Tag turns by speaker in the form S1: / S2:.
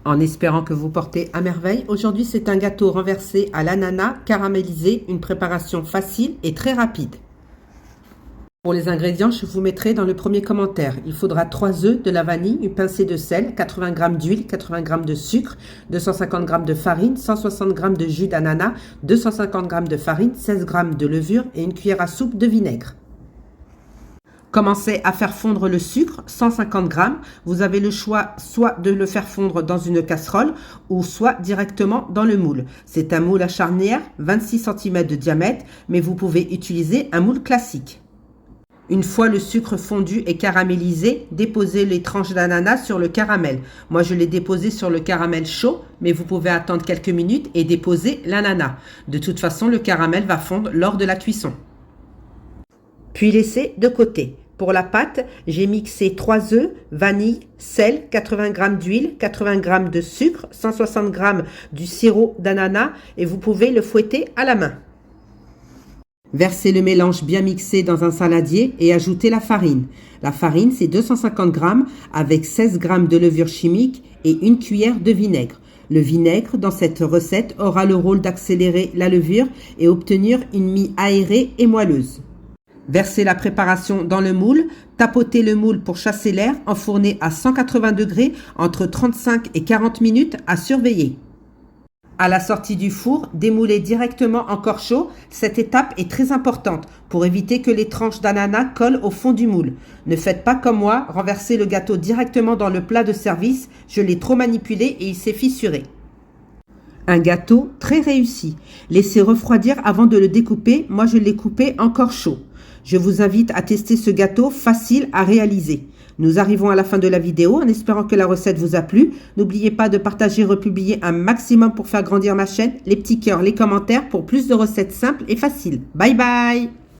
S1: En espérant que vous portez à merveille, aujourd'hui c'est un gâteau renversé à l'ananas caramélisé, une préparation facile et très rapide. Pour les ingrédients, je vous mettrai dans le premier commentaire. Il faudra 3 œufs, de la vanille, une pincée de sel, 80 g d'huile, 80 g de sucre, 250 g de farine, 160 g de jus d'ananas, 250 g de farine, 16 g de levure et une cuillère à soupe de vinaigre. Commencez à faire fondre le sucre, 150 g. Vous avez le choix soit de le faire fondre dans une casserole ou soit directement dans le moule. C'est un moule à charnière, 26 cm de diamètre, mais vous pouvez utiliser un moule classique. Une fois le sucre fondu et caramélisé, déposez les tranches d'ananas sur le caramel. Moi, je l'ai déposé sur le caramel chaud, mais vous pouvez attendre quelques minutes et déposer l'ananas. De toute façon, le caramel va fondre lors de la cuisson. Puis laissez de côté. Pour la pâte, j'ai mixé 3 œufs, vanille, sel, 80 g d'huile, 80 g de sucre, 160 g du sirop d'ananas et vous pouvez le fouetter à la main. Versez le mélange bien mixé dans un saladier et ajoutez la farine. La farine, c'est 250 g avec 16 g de levure chimique et une cuillère de vinaigre. Le vinaigre, dans cette recette, aura le rôle d'accélérer la levure et obtenir une mie aérée et moelleuse. Versez la préparation dans le moule, tapotez le moule pour chasser l'air, enfournez à 180 degrés entre 35 et 40 minutes à surveiller. À la sortie du four, démoulez directement encore chaud. Cette étape est très importante pour éviter que les tranches d'ananas collent au fond du moule. Ne faites pas comme moi, renversez le gâteau directement dans le plat de service. Je l'ai trop manipulé et il s'est fissuré. Un gâteau très réussi. Laissez refroidir avant de le découper. Moi, je l'ai coupé encore chaud. Je vous invite à tester ce gâteau facile à réaliser. Nous arrivons à la fin de la vidéo en espérant que la recette vous a plu. N'oubliez pas de partager et republier un maximum pour faire grandir ma chaîne. Les petits cœurs, les commentaires pour plus de recettes simples et faciles. Bye bye!